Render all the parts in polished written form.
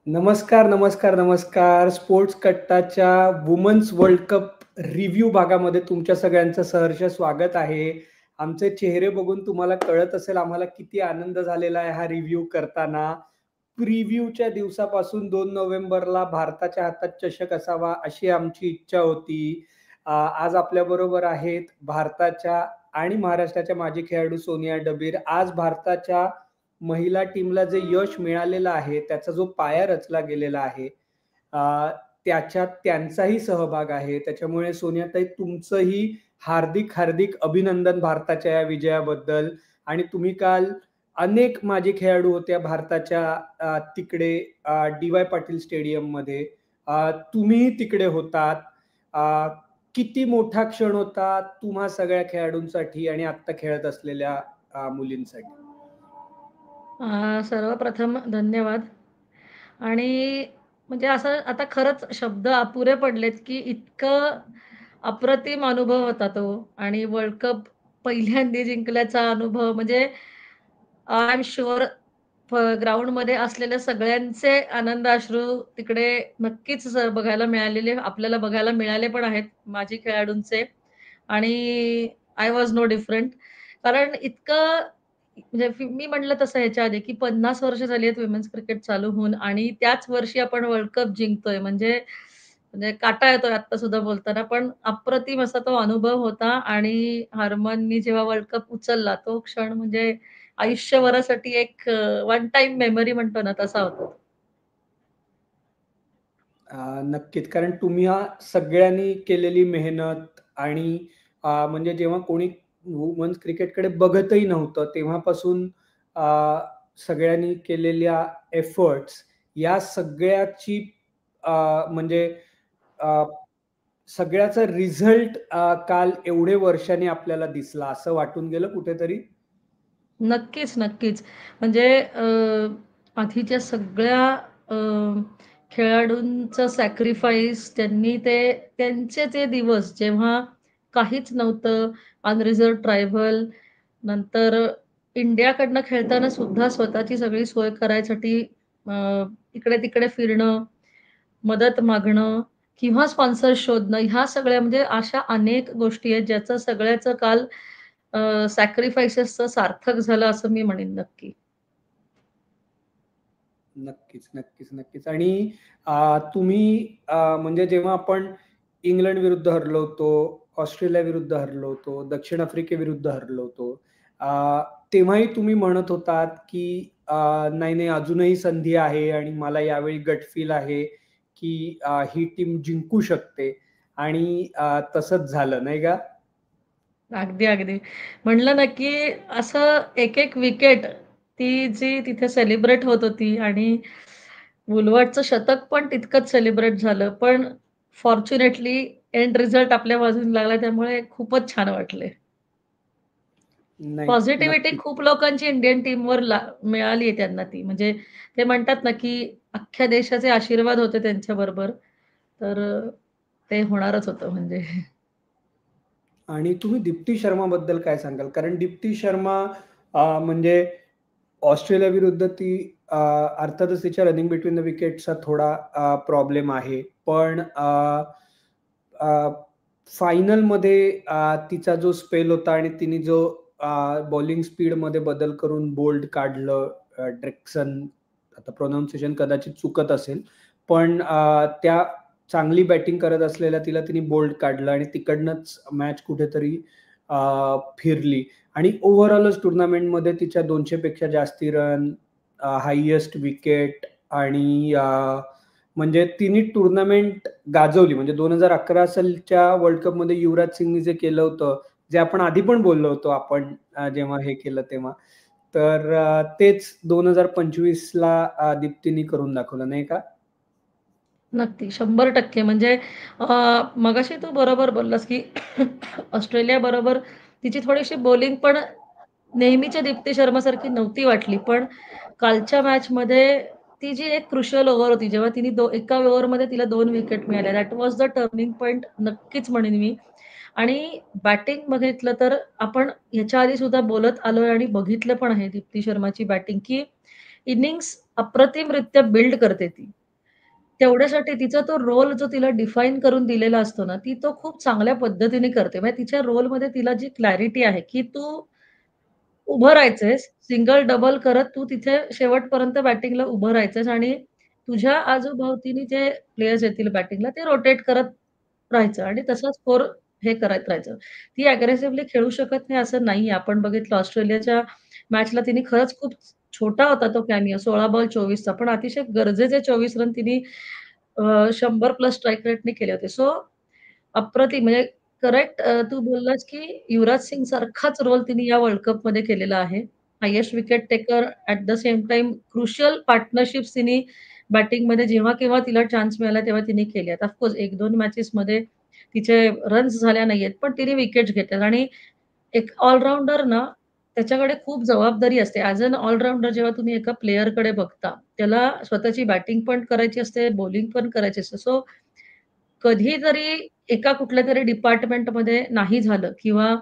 नमस्कार, नमस्कार, नमस्कार. स्पोर्ट्स कट्टाच्या वुमन्स वर्ल्ड कप रिव्ह्यू भागामध्ये तुमच्या सगळ्यांचं सहर्ष स्वागत आहे. आमचे चेहरे बघून तुम्हाला कळत असेल आम्हाला किती आनंद झालेला आहे हा रिव्ह्यू करताना. प्रिव्ह्यूच्या दिवसापासून 2 नोव्हेंबरला भारताच्या हातात चषक असावा अशी आमची इच्छा होती. आज आपल्याबरोबर आहेत भारताच्या आणि महाराष्ट्राच्या माजी खेळाडू सोनिया डबीर. आज भारताच्या महिला टीमला जे यश मिळालेलं आहे, त्याचा जो पाया रचला गेलेला आहे, त्याच्यात त्यांचाही सहभाग आहे. त्याच्यामुळे सोनियाताई तुमचंही हार्दिक अभिनंदन भारताच्या या विजयाबद्दल. आणि तुम्ही काल अनेक माजी खेळाडू होत्या भारताच्या तिकडे डी.वाय. पाटील स्टेडियममध्ये. तुम्हीही तिकडे होतात. किती मोठा क्षण होता तुम्हा सगळ्या खेळाडूंसाठी आणि आत्ता खेळत असलेल्या मुलींसाठी? सर्वप्रथम धन्यवाद. आणि म्हणजे असं आता खरंच शब्द अपुरे पडलेत, की इतकं अप्रतिम अनुभव होता तो आणि वर्ल्ड कप पहिल्यांदा जिंकल्याचा अनुभव म्हणजे आय एम शुअर ग्राउंडमध्ये असलेल्या सगळ्यांचे आनंदाश्रू तिकडे नक्कीच बघायला मिळालेले आपल्याला बघायला मिळाले पण आहेत माजी खेळाडूंचे. आणि आय वॉज नो डिफरंट. कारण इतकं म्हणजे मी म्हटलं तसं ह्याच्या आधी, की 50 वर्ष झाली आहेत विमेन्स क्रिकेट चालू होऊन आणि त्याच वर्षी आपण वर्ल्ड कप जिंकतोय म्हणजे म्हणजे काटा येतोय आत्ता सुद्धा बोलताना. पण अप्रतिम असा तो अनुभव होता आणि हरमननी जेव्हा वर्ल्ड कप उचलला तो क्षण म्हणजे आयुष्यभरासाठी एक वन टाईम मेमरी म्हणतो ना तसा होता. नक्कीच. कारण तुम्ही सगळ्यांनी केलेली मेहनत आणि म्हणजे जेव्हा कोणी वुमन्स क्रिकेटकडे बघतही नव्हतं, तेव्हापासून सगळ्यांनी केलेल्या एफर्ट्स या सगळ्याची म्हणजे अ, सगळ्याचा रिझल्ट काल एवढे वर्षांनी आपल्याला दिसला, असं वाटून गेलं कुठेतरी? नक्कीच, नक्कीच. म्हणजे आधीच्या सगळ्या अ, खेळाडूंचं सॅक्रिफाईस त्यांनी ते त्यांचे ते दिवस जेव्हा काहीच नव्हतं, अनरिझर्व्ड ट्रायबल, नंतर इंडियाकडनं खेळताना सुद्धा स्वतःची सगळी सोय करायसाठी अ, इकडे-तिकडे फिरणं, मदत मागणं किंवा स्पॉन्सर शोधणं, ह्या सगळ्या म्हणजे अशा अनेक गोष्टी आहेत ज्याचं सगळ्याचं काल सॅक्रिफाइसेसचं सार्थक झालं असं मी म्हणेन नक्की. नक्कीच, नक्कीच, नक्कीच. आणि तुम्ही म्हणजे जेव्हा आपण इंग्लंड विरुद्ध हरलो होतो, ऑस्ट्रेलिया विरुद्ध हरलो होतो, दक्षिण आफ्रिकेविरुद्ध हरलो होतो. अ, तेव्हाही तुम्ही म्हणत होतात, की नाही, नाही अजूनही संधी आहे आणि मला यावेळी गट फील आहे, की ही टीम जिंकू शकते आणि तसंच झालं नाही का? अगदी, अगदी. म्हणलं ना, की असं एक-एक विकेट ती जी तिथे सेलिब्रेट होत होती आणि वुलवर्डचं शतक पण तितकंच सेलिब्रेट झालं. पण फॉर्च्युनेटली एंड रिझल्ट आपल्या बाजूने लागला त्यामुळे खूपच छान वाटले. नाही, पॉझिटिव्हिटी नक्कीच. खूप लोकांची इंडियन टीमवर मिळाली आहे त्यांना ती. म्हणजे ते म्हणतात ना, की अख्ख्या देशाचे आशीर्वाद होते त्यांच्याबरोबर. तर ते होणारच होतं म्हणजे. आणि तुम्ही दीप्ती शर्माबद्दल काय सांगाल? कारण दीप्ती शर्मा म्हणजे ऑस्ट्रेलिया विरुद्ध ती अर्थातच तिच्या रनिंग बिटवीन द विकेट्सचा थोडा प्रॉब्लेम आहे. पण फायनलमध्ये तिचा जो स्पेल होता आणि तिने जो बॉलिंग स्पीडमध्ये बदल करून बोल्ड काढलं, ड्रेक्सन, आता प्रोनाउन्सिएशन कदाचित चुकत असेल, पण त्या चांगली बॅटिंग करत असलेल्या तिला तिने बोल्ड काढलं आणि तिकडनंच मॅच कुठेतरी फिरली. आणि ओव्हरऑलच टुर्नामेंटमध्ये तिच्या 200 पेक्षा जास्ती रन, हायेस्ट विकेट आणि म्हणजे तिने टुर्नामेंट गाजवली. म्हणजे 2011 सालच्या वर्ल्ड कपमध्ये युवराज सिंगने जे केलं होतं, जे आपण आधी पण बोललो होतो आपण जेव्हा हे केलं तेव्हा. तर तेच 2025ला दीप्तीने करून दाखवलं नाही का? नक्की, 100% म्हणजे मगाशी तू बरोबर बोललास, की ऑस्ट्रेलियाबरोबर तिची थोडीशी बॉलिंग पण नेहमीच्या दीप्ती शर्मासारखी नव्हती वाटली. पण कालच्या मॅचमध्ये ती जी एक क्रुशियल ओव्हर होती, जेव्हा तिने एका ओव्हरमध्ये तिला 2 विकेट मिळाल्या. That was the turning point नक्कीच म्हणेन मी. आणि बॅटिंग बघितलं तर आपण ह्याच्या आधी सुद्धा बोलत आलोय आणि बघितलं पण आहे दीप्ती शर्माची बॅटिंग, की इनिंग्स अप्रतिमरित्या बिल्ड करते ती. तेवढ्यासाठी तिचा तो रोल जो तिला डिफाईन करून दिलेला असतो ना, ती तो खूप चांगल्या पद्धतीने करते. म्हणजे तिच्या रोलमध्ये तिला जी क्लॅरिटी आहे, की तू उभं राहायचंयस, सिंगल, डबल करत तू तिथे शेवटपर्यंत बॅटिंगला उभं राहायचंयस आणि तुझ्या आजूभोवतीने जे प्लेयर्स येतील बॅटिंगला ते रोटेट करत राहायचं आणि तसा स्कोर हे करत राहायचं. ती अग्रेसिव्हली खेळू शकत नाही असं नाहीये. आपण बघितलं ऑस्ट्रेलियाच्या मॅचला तिने खरंच खूप छोटा होता तो कॅमिओ 16 बॉल 24 चा पण अतिशय गरजेचे 24 रन तिने 100 प्लस स्ट्राईक रेटने केले होते. सो अप्रतिम म्हणजे करेक्ट तू बोललास, की युवराज सिंग सारखाच रोल तिने या वर्ल्ड कपमध्ये केलेला आहे. Highest wicket taker at the same time crucial partnerships तिने बॅटिंगमध्ये जेव्हा केव्हा तिला चान्स मिळाला तेव्हा तिने केले आहेत. ऑफ कोर्स 1-2 मॅचेसमध्ये तिचे रन्स झाल्या नाहीयेत, पण तिने विकेट्स घेतल्यात आणि एक ऑलराउंडर ना, त्याच्याकडे खूप जबाबदारी असते. ॲज अन ऑलराउंडर जेव्हा तुम्ही एका प्लेयरकडे बघता, त्याला स्वतःची बॅटिंग पण करायची असते, बॉलिंग पण करायची असते. सो कधी जरी एका कुठल्यातरी डिपार्टमेंटमध्ये नाही झालं किंवा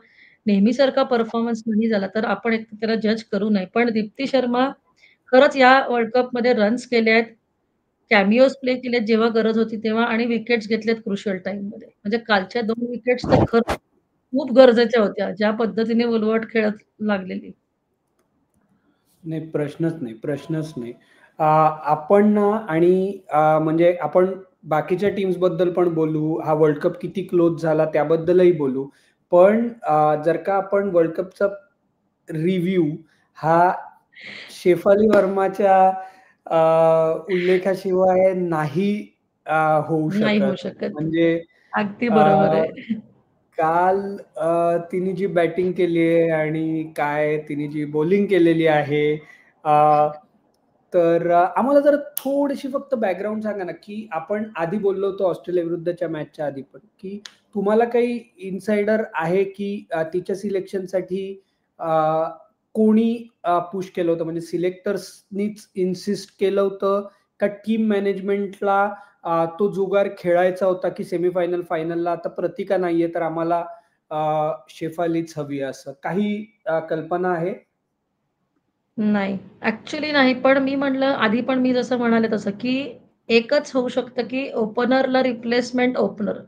नेहमीसारखा परफॉर्मन्स नाही झाला, तर आपण एक त्याला जज करू नये. पण दीप्ती शर्मा खरंच या वर्ल्ड कपमध्ये रन्स केले आहेत, कॅमिओज प्ले केलेत जेव्हा गरज होती तेव्हा आणि विकेट्स घेतल्यात क्रुशियल टाईममध्ये. म्हणजे कालच्या 2 विकेट्स तर खूप गरजेच्या होत्या, ज्या पद्धतीने वुलवर्ड खेळत लागलेली. नाही, प्रश्नच नाही, प्रश्नच नाही. आपण ना आणि म्हणजे आपण बाकीच्या टीम्सबद्दल पण बोलू, हा वर्ल्ड कप किती क्लोज झाला त्याबद्दलही बोलू. पण जर का आपण वर्ल्ड कपचा रिव्ह्यू हा शेफाली वर्माच्या उल्लेखाशिवाय नाही होऊ नाही होऊ शकत. शकत. म्हणजे अगदी अ, बरोबर आहे. काल तिने जी बॅटिंग केली आहे आणि काय तिने जी बॉलिंग केलेली आहे. तर आम्हाला जरा थोडीशी फक्त बॅकग्राऊंड सांगा ना, की आपण आधी बोललो होतो ऑस्ट्रेलिया विरुद्धच्या मॅचच्या आधी पण, की तुम्हाला काही इन्साइडर आहे, की तिच्या सिलेक्शनसाठी अ, कोणी पुश केलं होतं? म्हणजे सिलेक्टर्सनीच इन्सिस्ट केलं होतं का टीम मॅनेजमेंटला तो जुगार खेळायचा होता, की सेमीफायनल, फायनलला आता प्रतीका नाहीये, तर आम्हाला शेफालीच हवी आहे असं काही कल्पना आहे? नाही, ॲक्चुअली नाही. पण मी म्हटलं आधी पण मी जसं म्हणाले तसं, की एकच होऊ शकतं, की ओपनरला रिप्लेसमेंट ओपनर.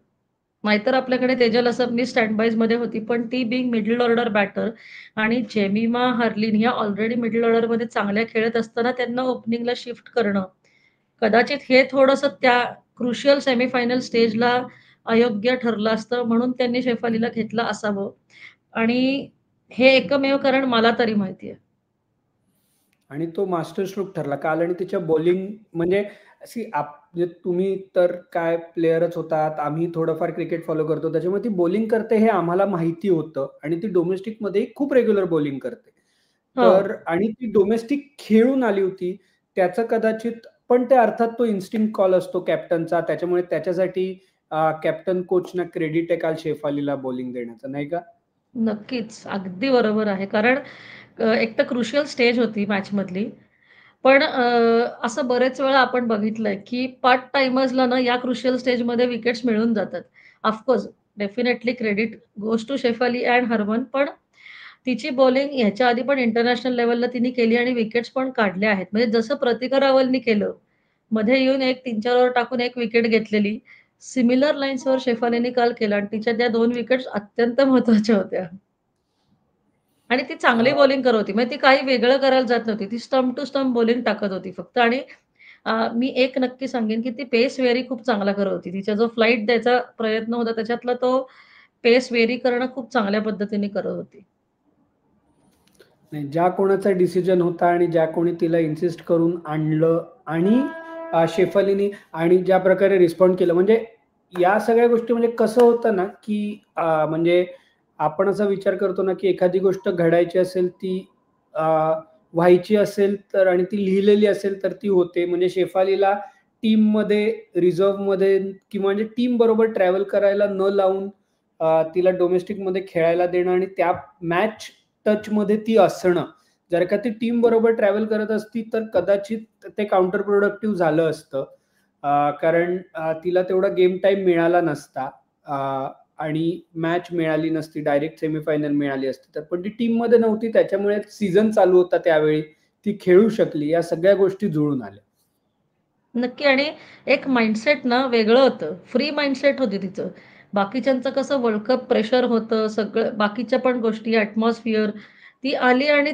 नाहीतर आपल्याकडे तेजल असफनी स्टँड बायजमध्ये होती. पण ती बिंग मिडल ऑर्डर बॅटर आणि जेमिमा हर्लिन ह्या ऑलरेडी मिडल ऑर्डरमध्ये चांगल्या खेळत असताना त्यांना ओपनिंगला शिफ्ट करणं, कदाचित हे थोडंसं त्या क्रुशियल सेमीफायनल स्टेजला अयोग्य ठरलं असतं. म्हणून त्यांनी शेफालीला घेतलं असावं आणि हे एकमेव कारण मला तरी माहिती आहे. आणि तो मास्टर स्ट्रोक ठरला काल आणि तिच्या बॉलिंग म्हणजे म्हणजे तुम्ही तर काय प्लेयरच होतात. आम्ही थोडंफार क्रिकेट फॉलो करतो. त्याच्यामुळे ती बॉलिंग करते हे आम्हाला माहिती होतं आणि ती डोमेस्टिकमध्ये खूप रेग्युलर बॉलिंग करते. हो. तर आणि ती डोमेस्टिक खेळून आली होती. त्याचं कदाचित पण ते अर्थात तो इन्स्टिंक्ट कॉल असतो कॅप्टनचा. त्याच्यामुळे त्याच्यासाठी कॅप्टन कोचना क्रेडिट आहे काल शेफालीला बॉलिंग देण्याचं, नाही का? नक्कीच. अगदी बरोबर आहे. कारण एक तर क्रुशियल स्टेज होती मॅचमधली. पण असं बरेच वेळा आपण बघितलंय, की पार्ट टाईमर्सला ना या क्रुशियल स्टेजमध्ये विकेट्स मिळून जातात. Of course definitely credit goes to Shafali and Harman. पण तिची बॉलिंग ह्याच्या आधी पण इंटरनॅशनल लेव्हलला तिने केली आणि विकेट्स पण काढल्या आहेत. म्हणजे जसं प्रतिका रावलनी केलं. मध्ये येऊन एक 3-4 ओव्हर टाकून 1 विकेट घेतलेली. सिमिलर लाईन्सवर शेफालीने काल केलं आणि तिच्या त्या 2 विकेट्स अत्यंत महत्त्वाच्या होत्या. आणि ती चांगली बॉलिंग करत होती. म्हणजे ती काही वेगळं करायला जात नव्हती. ती स्टंप टू स्टंप बॉलिंग टाकत होती फक्त आणि मी एक नक्की सांगेन, की ती पेस व्हेरी खूप चांगला करत होती. तिचा जो फ्लाइट द्यायचा प्रयत्न होता त्याच्यातला तो पेस व्हेरी करणं खूप चांगल्या पद्धतीने करत होती. नाही, ज्या कोणाचा डिसिजन होता आणि ज्या कोणी तिला इन्सिस्ट करून आणलं आणि शेफालीनी आणि ज्या प्रकारे रिस्पॉन्ड केलं म्हणजे या सगळ्या गोष्टी म्हणजे कसं होतं ना, की म्हणजे आपण असा विचार करतो ना, की एखादी गोष्ट घडायची असेल ती व्हायची असेल तर आणि ती लिहिलेली असेल तर ती होते. म्हणजे शेफालीला टीममध्ये, रिझर्व्हमध्ये किंवा म्हणजे टीमबरोबर ट्रॅव्हल करायला न लावून तिला डोमेस्टिकमध्ये खेळायला देणं आणि त्या मॅच टचमध्ये ती असणं. जर का ती टीम बरोबर ट्रॅव्हल करत असती, तर कदाचित ते काउंटर प्रोडक्टिव्ह झालं असतं. कारण तिला तेवढा गेम टाईम मिळाला नसता आणि मॅच मिळाली नसती. डायरेक्ट सेमीफायनल मिळाली असती तर. पण ती टीममध्ये नव्हती त्याच्यामुळे सीझन चालू होता त्यावेळी. ती खेळू शकली, या सगळ्या गोष्टी जुळून आल्या. नक्की. आणि एक माइंडसेट ना वेगळं होतं. फ्री माइंडसेट होती तिचं. बाकीच्यांचं कसं वर्ल्ड कप प्रेशर होतं, सगळं बाकीच्या पण गोष्टी, ॲटमॉस्फिअर. ती आली आणि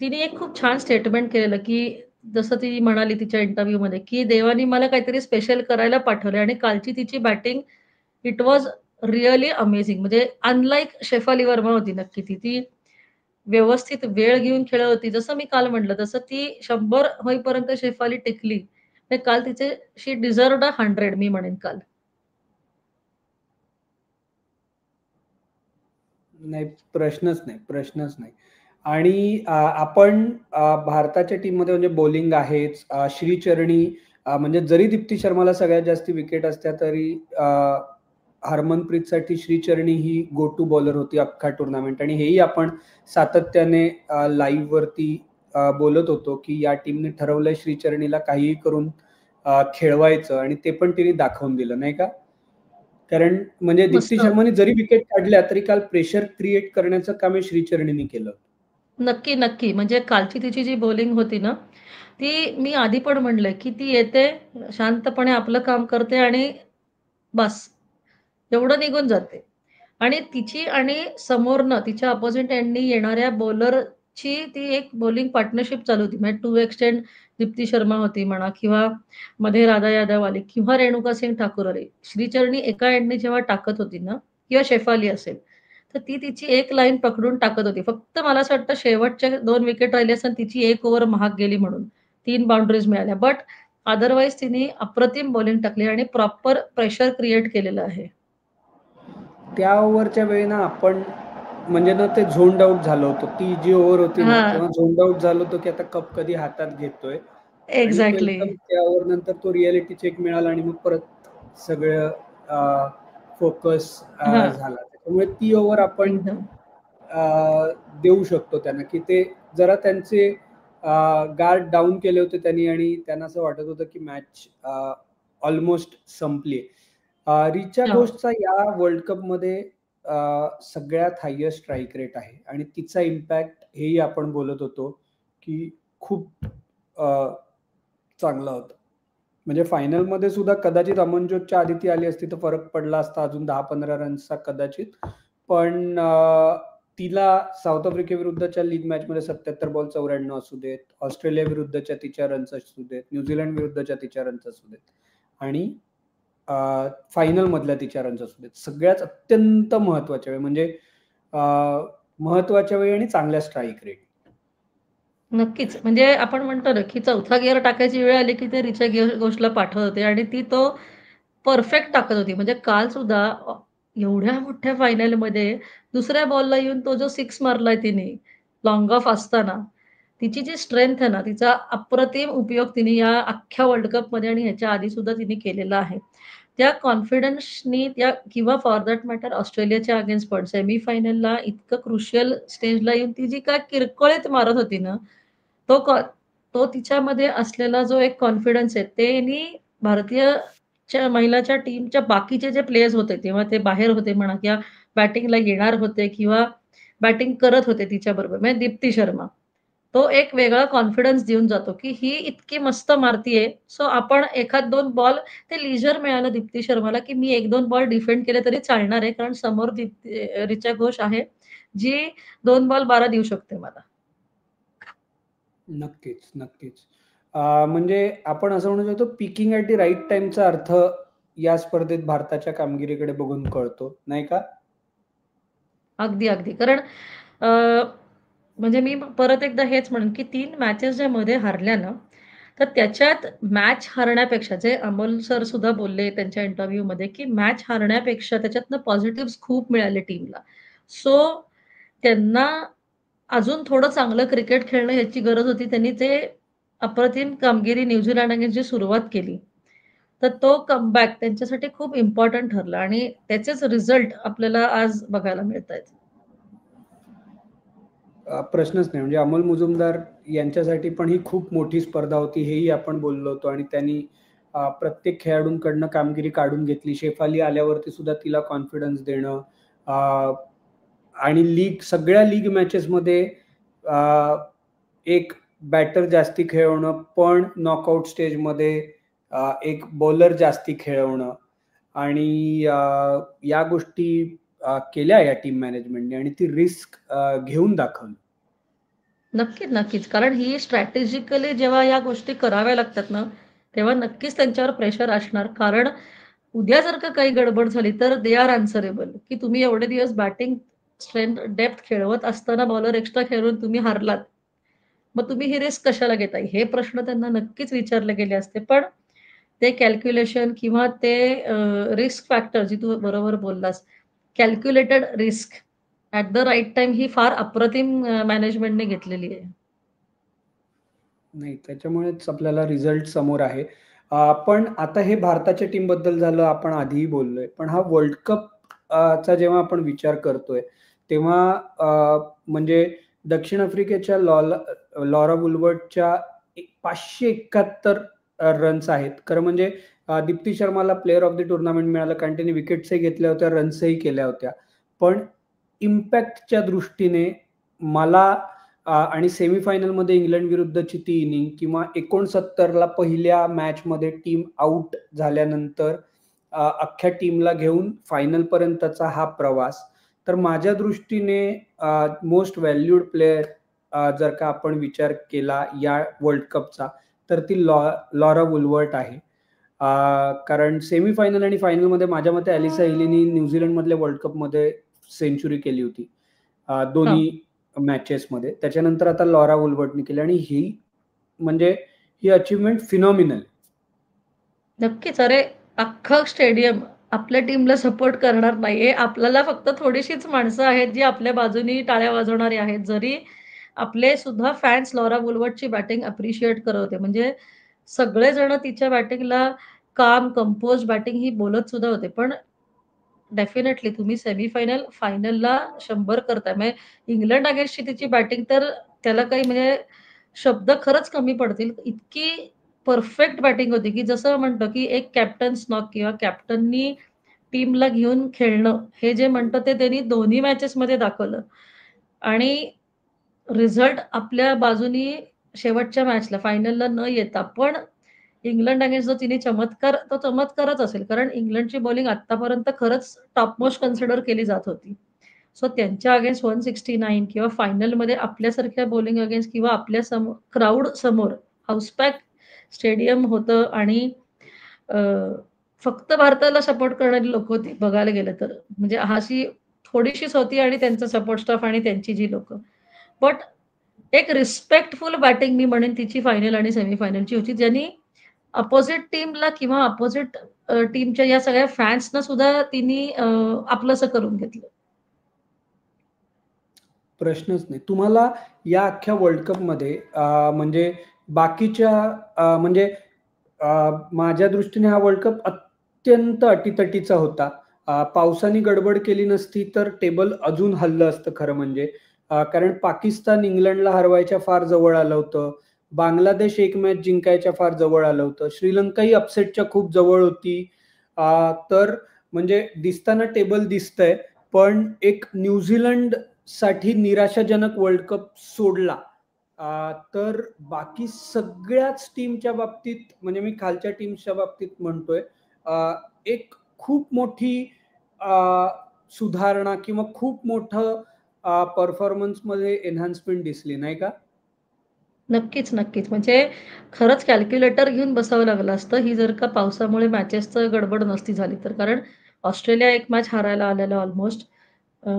तिने एक खूप छान स्टेटमेंट केलेलं, की जसं ती म्हणाली तिच्या इंटरव्ह्यूमध्ये, की देवाने मला काहीतरी स्पेशल करायला पाठवलंय आणि कालची तिची batting it was really amazing. म्हणजे अनलाइक शेफाली वर्मा होती नक्की ती. ती व्यवस्थित वेळ घेऊन खेळत होती. जसं मी काल म्हटलं, तसं ती 100 होईपर्यंत शेफाली टिकली. तर काल तिचे शी डिझर्व्ड अ 100 मी म्हणेन काल. नाही, प्रश्नच नाही. आणि आपण भारताच्या टीममध्ये म्हणजे बॉलिंग आहेच. श्रीचरणी म्हणजे जरी दीप्ती शर्माला सगळ्यात जास्त विकेट असत्या तरी हरमनप्रीतसाठी श्रीचरणी ही गो टू बॉलर होती अख्खा टुर्नामेंट, आणि हेही आपण सातत्याने लाईव्ह वरती बोलत होतो की या टीमने ठरवलंय श्रीचरणीला काहीही करून खेळवायचं, आणि ते पण तिने दाखवून दिलं, नाही का? कारण म्हणजे मस्त. दीप्ती शर्माने जरी विकेट काढल्या तरी काल प्रेशर क्रिएट करण्याचं काम हे श्रीचरणीने केलं. नक्की, नक्की. म्हणजे कालची तिची जी बॉलिंग होती ना, ती मी आधी पण म्हटलंय, की ती येते, शांतपणे आपलं काम करते आणि बस एवढं निघून जाते. आणि तिची आणि समोरनं तिच्या अपोझिट एंडनी येणाऱ्या बॉलरची ती एक बॉलिंग पार्टनरशिप चालू होती. म्हणजे टू एक्सटेंड दीप्ती शर्मा होती म्हणा किंवा मध्ये राधा यादव आली किंवा रेणुका सिंग ठाकूर आली. श्रीचरणी एका एंडनी जेव्हा टाकत होती ना किंवा शेफाली असेल, तर ती तिची एक लाईन पकडून टाकत होती. फक्त मला असं वाटतं शेवटच्या 2 विकेट राहिली असताना तिची 1 ओव्हर महाग गेली म्हणून. 3 बाउंडरीज मिळाल्या. बट अदरवाईज तिने अप्रतिम बॉलिंग टाकली आणि प्रॉपर प्रेशर क्रिएट केलेलं आहे. त्या ओव्हरच्या वेळी ना आपण म्हणजे ना ते झोन्ड आउट झालो होतो. ती जी ओव्हर होती ना हां. तेव्हा झोन्ड आउट झालो होतो की आता कप कधी हातात घेतोय, आणि तो एक्झॅक्टली. एकदम त्या ओव्हर नंतर तो रिअलिटी चेक मिळाला आणि मग परत सगळं फोकस हां. झाला. त्यामुळे ती ओव्हर आपण एकदम. देऊ शकतो त्यांना, की ते जरा त्यांचे गार्ड डाऊन केले होते त्यांनी, आणि त्यांना असं वाटत होतं की मॅच ऑलमोस्ट संपली. रिचा हो. घोषचा या वर्ल्ड कपमध्ये सगळ्यात हायेस्ट स्ट्राईक रेट आहे, आणि तिचा इम्पॅक्ट हेही आपण बोलत होतो की खूप चांगला होता. म्हणजे फायनलमध्ये सुद्धा कदाचित अमनजोतच्या आधी ती आली असती तर फरक पडला असता अजून 10-15 रन्सचा कदाचित. पण तिला साऊथ आफ्रिकेविरुद्धच्या लीग मॅचमध्ये 77 बॉल 94 असू देत, ऑस्ट्रेलिया विरुद्धच्या तिच्या रन्स असू देत, न्यूझीलंड विरुद्धच्या तिच्या रन्स असू देत, आणि फायनल मधल्या तिच्या रन्स असू देत, सगळ्यात अत्यंत महत्वाच्या वेळी म्हणजे महत्वाच्या वेळी आणि चांगल्या स्ट्राईक रेट. नक्कीच. म्हणजे आपण म्हणतो ना, की चौथा गिअर टाकायची वेळ आली, की ते रिचा घोषला पाठवत होते आणि ती तो परफेक्ट टाकत होती. म्हणजे कालसुद्धा एवढ्या मोठ्या फायनलमध्ये दुसऱ्या बॉलला येऊन तो जो 6 मारलाय तिने, लाँग ऑफ असताना, तिची जी स्ट्रेंथ आहे ना, तिचा अप्रतिम उपयोग तिने या अख्ख्या वर्ल्ड कपमध्ये आणि ह्याच्या आधीसुद्धा तिने केलेला आहे. त्या कॉन्फिडन्सनी त्या किंवा फॉर दॅट मॅटर ऑस्ट्रेलियाच्या अगेन्स्ट पण सेमीफायनलला इतकं क्रुशियल स्टेजला येऊन ती जी काय किरकोळीत मारत होती ना, तो कॉ तो तिच्यामध्ये असलेला जो एक कॉन्फिडन्स आहे, त्यानी भारतीयच्या महिलाच्या टीमच्या बाकीचे जे प्लेयर्स होते, तेव्हा ते बाहेर होते म्हणा किंवा बॅटिंगला येणार होते किंवा बॅटिंग करत होते तिच्याबरोबर, म्हणजे दीप्ती शर्मा. तो एक वेगळा कॉन्फिडन्स देऊन जातो, की ही इतकी मस्त मारतीये, सो आपण एखाद 2 बॉल ते लीजर मिळालं दीप्ती शर्माला, की मी 1-2 बॉल डिफेंड केले तरी चालणार आहे, कारण समोर ऋचा घोष आहे, जी 2 बॉल 12 देऊ शकते मला. नक्कीच, नक्कीच. म्हणजे आपण असं म्हणू शकतो पीकिंग ॲट द राइट टाईमचा अर्थ या स्पर्धेत भारताच्या कामगिरीकडे बघून कळतो, नाही का? अगदी, अगदी. कारण अ, म्हणजे मी परत एकदा हेच म्हणेन, की 3 मॅचेस ज्या मध्ये हारल्या ना, तर त्याच्यात मॅच हारण्यापेक्षा जे अमोल सर सुद्धा बोलले त्यांच्या इंटरव्ह्यूमध्ये, की मॅच हारण्यापेक्षा त्याच्यातनं पॉझिटिव्हज खूप मिळाले टीमला. सो त्यांना अजून थोडं चांगलं क्रिकेट खेळणं ह्याची गरज होती. त्यांनी ते अप्रतिम कामगिरी न्यूझीलंड अगेन्स्ट जी सुरुवात केली, तर तो कमबॅक त्यांच्यासाठी खूप इम्पोर्टंट ठरला आणि त्याचेच रिझल्ट आपल्याला आज बघायला मिळतायत. प्रश्नच नाही. म्हणजे अमोल मुजुमदार यांच्यासाठी पण ही खूप मोठी स्पर्धा होती, हेही आपण बोललो होतो, आणि त्यांनी प्रत्येक खेळाडूंकडनं कामगिरी काढून घेतली. शेफाली आल्यावरती सुद्धा तिला कॉन्फिडन्स देणं, आणि सगळ्या लीग मॅचेसमध्ये एक बॅटर जास्ती खेळवणं, पण नॉकआउट स्टेजमध्ये एक बॉलर जास्ती खेळवणं आणि या गोष्टी केल्या या टीम मॅनेजमेंटने आणि ती रिस्क घेऊन दाखवली. नक्कीच, नक्कीच. कारण ही स्ट्रॅटेजिकली जेव्हा या गोष्टी कराव्या लागतात ना, तेव्हा नक्कीच त्यांच्यावर प्रेशर असणार. कारण उद्या जर का काही गडबड झाली, तर दे आर अन्सरेबल, की तुम्ही एवढे दिवस बॅटिंग स्ट्रेंथ, डेप्थ खेळवत असताना बॉलर एक्स्ट्रा खेळून तुम्ही हारलात. मग तुम्ही ही रिस्क कशाला घेताय? हे प्रश्न त्यांना नक्कीच विचारले गेले असते. पण ते कॅल्क्युलेशन किंवा ते रिस्क फॅक्टर जी तू बरोबर बोललास, calculated risk at the right time ही फार अप्रतिम मॅनेजमेंटने घेतलेली आहे. नाही, त्याच्यामुळेच आपल्याला रिझल्ट समोर आहे. पण आता हे भारताच्या टीमबद्दल झालं, आपण आधीही बोललोय. पण हा वर्ल्ड कप चा जेव्हा आपण विचार करतोय, तेव्हा म्हणजे दक्षिण आफ्रिकेच्या लॉरा वुलवर्डच्या 571 रन्स आहेत. खरं म्हणजे दीप्ती शर्माला प्लेयर ऑफ द टूर्नामेंट मिळालं कारण त्याने विकेट्सही घेतल्या होत्या, रन्सही केल्या होत्या. पण इम्पॅक्टच्या दृष्टीने मला आणि सेमीफायनलमध्ये इंग्लंड विरुद्धची ती इनिंग किंवा 69ला पहिल्या मॅचमध्ये टीम आउट झाल्यानंतर अख्ख्या टीमला घेऊन फायनलपर्यंतचा हा प्रवास. तर माझ्या दृष्टीने मोस्ट व्हॅल्यूड प्लेयर जर का आपण विचार केला या वर्ल्ड कपचा, तर ती लॉरा वुलवर्ट आहे. कारण सेमीफायनल आणि फायनलमध्ये माझ्या मते ॲलिसा हिलीनी न्यूझीलंडमधल्या वर्ल्ड कपमध्ये सेंचुरी केली होती. हां. दोन्ही मॅचेसमध्ये. त्याच्यानंतर आता लॉरा वुलवर्टने केली आणि म्हणजे ही अचीव्हमेंट फिनॉमिनल. नक्कीच. अरे, अख्खं स्टेडियम आपल्या टीमला सपोर्ट करणार नाहीये. आपल्याला फक्त थोडीशीच माणसं आहेत, जी आपल्या बाजूनी टाळ्या वाजवणारी आहेत. जरी आपले सुद्धा फॅन्स लॉरा वुलवर्डची बॅटिंग अप्रिशिएट करत होते. म्हणजे सगळेजण तिच्या बॅटिंगला काम, कंपोज बॅटिंग ही बोलत सुद्धा होते. पण डेफिनेटली तुम्ही सेमीफायनल, फायनलला 100 करताय. म्हणजे इंग्लंड अगेन्स्टची तिची बॅटिंग तर त्याला काही म्हणजे शब्द खरंच कमी पडतील. इतकी परफेक्ट बॅटिंग होती, की जसं म्हणतो, की एक कॅप्टन्स नॉक किंवा कॅप्टननी टीमला घेऊन खेळणं, हे जे म्हणतो ते त्यांनी दोन्ही मॅचेसमध्ये दाखवलं. आणि रिझल्ट आपल्या बाजूनी शेवटच्या मॅचला, फायनलला न येता पण इंग्लंड अगेन्स्ट जो तिने चमत्कार, तो चमत्कारच असेल. कारण इंग्लंडची बॉलिंग आत्तापर्यंत खरंच टॉप मोस्ट कन्सिडर केली जात होती. सो त्यांच्या अगेन्स्ट 169 किंवा फायनलमध्ये आपल्यासारख्या बॉलिंग अगेन्स्ट किंवा आपल्या क्राउड समोर हाऊस पॅक स्टेडियम होतं आणि अ, फक्त भारताला सपोर्ट करणारी लोकं होती बघायला गेलं तर. म्हणजे अशी थोडीशीच होती आणि त्यांचा सपोर्ट स्टाफ आणि त्यांची जी लोकं. बट एक रिस्पेक्टफुल बॅटिंग मी म्हणेन तिची फायनल आणि सेमीफायनलची होती. ज्यांनी अपोझिट टीमला किंवा अपोझिट टीमच्या या सगळ्या फॅन्सना सुद्धा तिने आपलंसं करून घेतलं. प्रश्नच नाही. तुम्हाला या अख्ख्या वर्ल्ड कपमध्ये म्हणजे बाकीच्या म्हणजे माझ्या दृष्टीने हा वर्ल्ड कप अत्यंत अटीतटीचा होता. पावसाने गडबड केली नसती तर टेबल अजून हललं असतं खरं म्हणजे. कारण पाकिस्तान इंग्लंडला हरवायच्या फार जवळ आलं होतं. बांगलादेश एक मॅच जिंकायच्या फार जवळ आलं होतं. श्रीलंकाही अपसेटच्या खूप जवळ होती. तर म्हणजे दिसताना टेबल दिसतंय, पण एक न्यूझीलंडसाठी निराशाजनक वर्ल्ड कप सोडला, तर बाकी सगळ्याच टीमच्या बाबतीत म्हणजे मी खालच्या टीम्सच्या बाबतीत म्हणतोय, एक खूप मोठी सुधारणा किंवा खूप मोठं परफॉर्मन्समध्ये एन्हान्समेंट दिसली, नाही का? नक्कीच, नक्कीच. म्हणजे खरंच कॅल्क्युलेटर घेऊन बसावं लागलं असतं, ही जर का पावसामुळे मॅचेसचं गडबड नसती झाली तर. कारण ऑस्ट्रेलिया एक मॅच हारायला आलेलं ऑलमोस्ट. अ,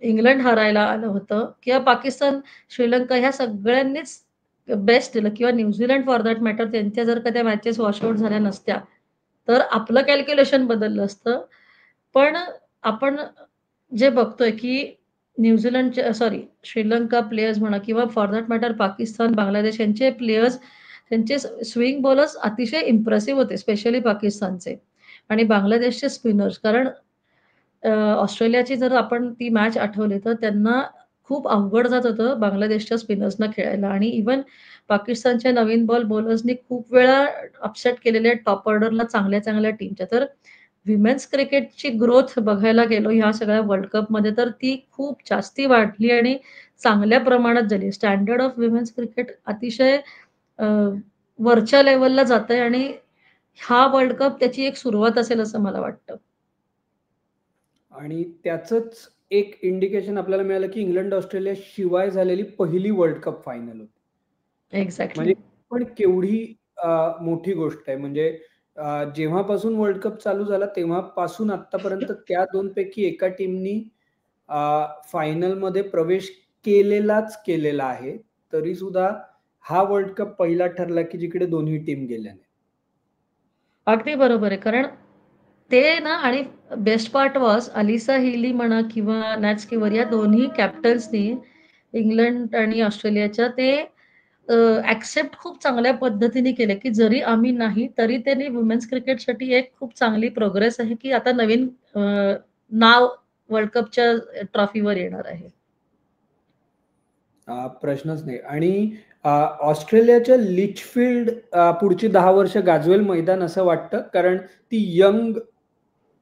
इंग्लंड हारायला आलं होतं किंवा पाकिस्तान, श्रीलंका ह्या सगळ्यांनीच बेस्ट दिलं किंवा न्यूझीलंड फॉर दॅट मॅटर त्यांच्या जर का त्या मॅचेस वॉश आउट झाल्या नसत्या, तर आपलं कॅल्क्युलेशन बदललं असतं. पण आपण जे बघतोय, की न्यूझीलंडचे सॉरी श्रीलंका प्लेयर्स म्हणा किंवा for that matter Pakistan, Bangladesh यांचे प्लेयर्स त्यांचे स्विंग बॉलर्स अतिशय इम्प्रेसिव्ह होते, स्पेशली पाकिस्तानचे आणि बांगलादेशचे स्पिनर्स. कारण ऑस्ट्रेलियाची जर आपण ती मॅच आठवली, तर त्यांना खूप अवघड जात होतं बांगलादेशच्या स्पिनर्सना खेळायला आणि इव्हन पाकिस्तानच्या नवीन बॉल बॉलर्सनी खूप वेळा अपसेट केलेले आहेत टॉप ऑर्डरला चांगल्या-चांगल्या टीमच्या. तर विमेन्स क्रिकेटची ग्रोथ बघायला गेलो ह्या सगळ्या वर्ल्ड कपमध्ये तर ती खूप जास्ती वाढली आणि चांगल्या प्रमाणात झाली. स्टँडर्ड ऑफ विमेन्स क्रिकेट अतिशय अ, वरच्या लेव्हलला जातंय आणि हा वर्ल्ड कप त्याची एक सुरुवात असेल असं मला वाटतं. आणि त्याचंच एक इंडिकेशन आपल्याला मिळालं, की इंग्लंड ऑस्ट्रेलिया शिवाय झालेली पहिली वर्ल्ड कप फायनल होती. म्हणजे एक्झॅक्टली. पण केवढी मोठी गोष्ट आहे. म्हणजे जेव्हापासून वर्ल्ड कप चालू झाला तेव्हापासून आत्तापर्यंत त्या 2 पैकी एका टीमनी फायनलमध्ये प्रवेश केलेला आहे. तरीसुद्धा हा वर्ल्ड कप पहिला ठरला, की जिकडे दोन्ही टीम गेल्या नाहीत. अगदी बरोबर आहे. कारण ते ना आणि बेस्ट पार्ट वॉज अलिसा हिली म्हणा किंवा नॅट स्कीवर या दोन्ही कॅप्टन्सनी इंग्लंड आणि ऑस्ट्रेलियाच्या ते एक्सेप्ट खूप चांगल्या पद्धतीने केले, की जरी आम्ही नाही, तरी त्यांनी वुमेन्स क्रिकेटसाठी एक खूप चांगली प्रोग्रेस आहे, की आता नवीन नाव वर्ल्ड कपच्या ट्रॉफीवर येणार आहे. प्रश्नच नाही आणि ऑस्ट्रेलियाच्या लिचफील्ड पुढची 10 वर्ष गाजवेल मैदान असं वाटतं. कारण ती यंग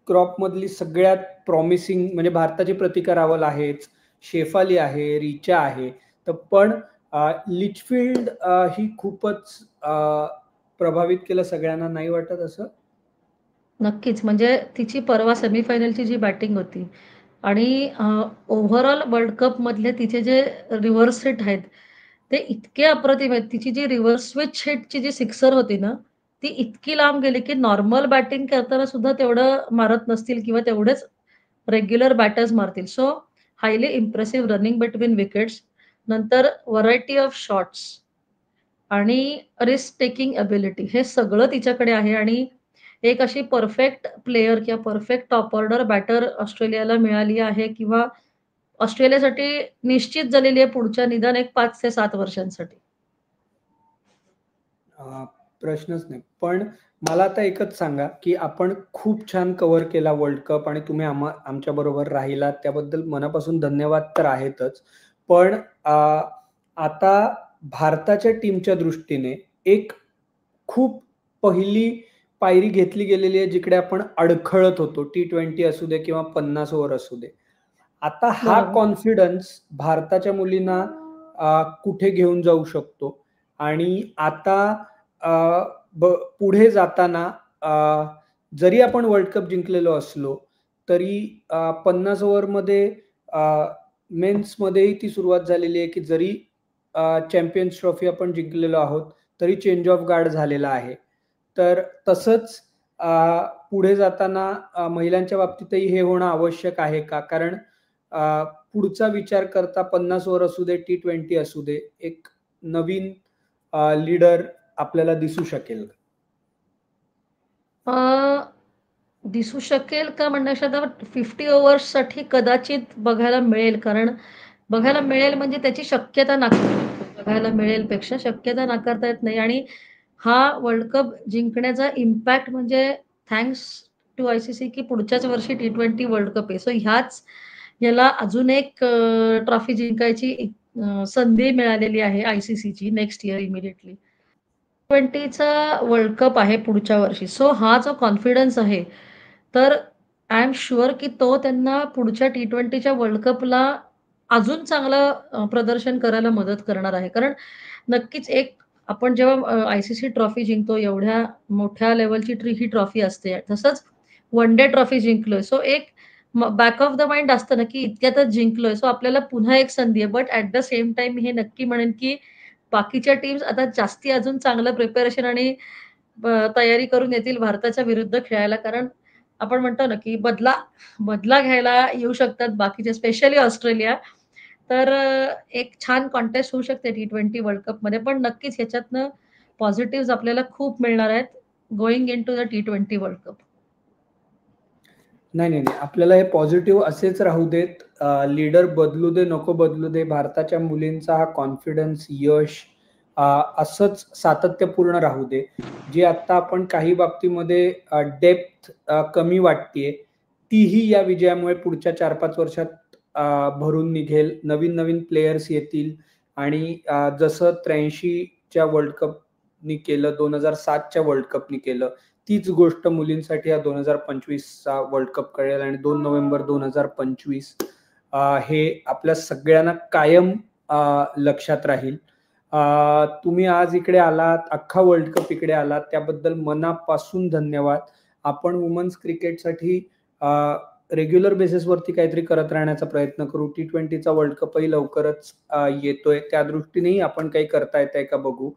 क्रॉपमधली सगळ्यात प्रॉमिसिंग म्हणजे भारताची प्रतिका रावल आहेच, शेफाली आहे, रिचा आहे. तर पण लिचफील्ड ही खूपच प्रभावित केलं सगळ्यांना नाही वाटत असं? नक्कीच. म्हणजे तिची परवा सेमीफायनलची जी बॅटिंग होती आणि ओव्हरऑल वर्ल्ड कपमधले तिचे जे रिव्हर्स हिट आहेत, ते इतके अप्रतिम आहेत. तिची जी रिव्हर्स स्विच हिटची जी सिक्सर होती ना, ती इतकी लांब गेली, की नॉर्मल बॅटिंग करताना सुद्धा तेवढं मारत नसतील किंवा तेवढेच रेग्युलर बॅटर्स मारतील. So highly impressive running between wickets. नंतर व्हरायटी ऑफ शॉट्स आणि रिस्क टेकिंग एबिलिटी हे सगळं तिच्याकडे आहे आणि एक अशी परफेक्ट प्लेयर किंवा परफेक्ट टॉप ऑर्डर बॅटर ऑस्ट्रेलियाला मिळाली आहे किंवा ऑस्ट्रेलियासाठी निश्चित झालेली आहे पुढच्या निदान एक 5 ते 7 वर्षांसाठी. प्रश्नच नाही. पण मला आता एकच सांगा, की आपण खूप छान कव्हर केला वर्ल्ड कप आणि तुम्ही आमच्याबरोबर राहिलात त्याबद्दल मनापासून धन्यवाद तर आहेतच. पण आता भारताच्या टीमच्या दृष्टीने एक खूप पहिली पायरी घेतली गेलेली आहे, जिकडे आपण अडखळत होतो. T20 असू दे किंवा 50 ओव्हर असू दे. आता हा बरोबर. कॉन्फिडन्स भारताच्या मुलींना कुठे घेऊन जाऊ शकतो? आणि आता अ, पुढे जाताना जरी आपण वर्ल्ड कप जिंकलेलो असलो, तरी 50 ओव्हरमध्ये मेन्समध्येही ती सुरुवात झालेली आहे, की जरी चॅम्पियन्स ट्रॉफी आपण जिंकलेलो आहोत, तरी चेंज ऑफ गार्ड झालेला आहे. तर तसंच अ, पुढे जाताना महिलांच्या बाबतीतही हे होणं आवश्यक आहे का? कारण पुढचा विचार करता 50 ओव्हर असू दे, T20 असू दे, एक नवीन लीडर आपल्याला दिसू शकेल का? अ, दिसू शकेल का म्हणण्यापेक्षा 50 ओव्हर्ससाठी कदाचित बघायला मिळेल. कारण बघायला मिळेल म्हणजे त्याची शक्यता बघायला मिळेल पेक्षा शक्यता नाकारता येत नाही आणि हा वर्ल्ड कप जिंकण्याचा इम्पॅक्ट म्हणजे थँक्स टू आय-सी-सी की पुढच्याच वर्षी T20 वर्ल्ड कप आहे. सो याला अजून एक ट्रॉफी जिंकायची संधी मिळालेली आहे आय-सी-सीची नेक्स्ट इयर इमिडिएटली. T20चा वर्ल्ड कप आहे पुढच्या वर्षी. सो हा जो कॉन्फिडन्स आहे, तर आय एम शुअर की तो त्यांना पुढच्या T20च्या वर्ल्ड कपला अजून चांगलं प्रदर्शन करायला मदत करणार आहे. कारण नक्कीच एक आपण जेव्हा आय-सी-सी ट्रॉफी जिंकतो, एवढ्या मोठ्या लेव्हलची ही ट्रॉफी असते. तसंच वन डे ट्रॉफी जिंकलोय. सो एक बॅक ऑफ द माइंड असतं ना, की इतक्यातच जिंकलोय. सो आपल्याला पुन्हा एक संधी आहे. But at the same time मी हे नक्की म्हणेन, की बाकीच्या टीम्स आता जास्ती अजून चांगलं प्रिपरेशन आणि तयारी करून येतील भारताच्या विरुद्ध खेळायला. कारण आपण म्हणतो ना, की बदला घ्यायला येऊ शकतात बाकीचे, स्पेशली ऑस्ट्रेलिया. तर एक छान कॉन्टेस्ट होऊ शकते T20 वर्ल्ड कपमध्ये. पण नक्कीच ह्याच्यातनं पॉझिटिव्हज आपल्याला खूप मिळणार आहेत going into the T20 world cup. नाही, नाही, नाही. आपल्याला हे पॉझिटिव्ह असेच राहू देत. लीडर बदलू दे, नको बदलू दे. भारताच्या मुलींचा हा कॉन्फिडन्स, यश असंच सातत्यपूर्ण राहू दे. जी आता आपण काही बाबतीमध्ये डेप्थ कमी वाटतीये, तीही या विजयामुळे पुढच्या 4-5 वर्षात भरून निघेल. नवीन-नवीन प्लेयर्स येतील आणि जसं 83च्या वर्ल्ड कपनी केलं, 2007च्या वर्ल्ड कपनी केलं, तीच गोष्ट मुलींसाठी हा 2025चा वर्ल्ड कप कळेल आणि 2 नोव्हेंबर 2025 हे आपल्या सगळ्यांना कायम लक्षात राहील. तुम्ही आज इकडे आलात, अख्खा वर्ल्ड कप इकडे आलात, त्याबद्दल मनापासून धन्यवाद. आपण वुमन्स क्रिकेटसाठी रेग्युलर बेसिसवरती काहीतरी करत राहण्याचा प्रयत्न करू. T20चा वर्ल्ड कपही लवकरच येतोय, त्या दृष्टीनेही आपण काही करता येतंय का बघू.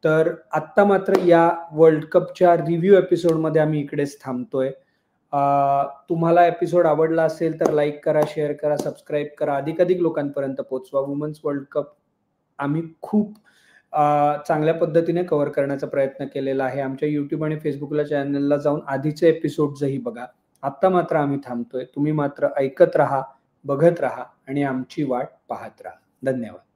तर आत्ता मात्र या वर्ल्ड कपच्या रिव्ह्यू एपिसोडमध्ये आम्ही इकडेच थांबतोय. तुम्हाला एपिसोड आवडला असेल तर लाईक करा, शेअर करा, सबस्क्राईब करा, अधिकाधिक लोकांपर्यंत पोहोचवा. वुमन्स वर्ल्ड कप आम्ही खूप चांगल्या पद्धतीने कव्हर करण्याचा प्रयत्न केलेला आहे. आमच्या YouTube आणि Facebookला चॅनलला जाऊन आधीचे एपिसोड्सही बघा. आत्ता मात्र आम्ही थांबतोय. तुम्ही मात्र ऐकत राहा, बघत राहा आणि आमची वाट पाहत राहा. धन्यवाद.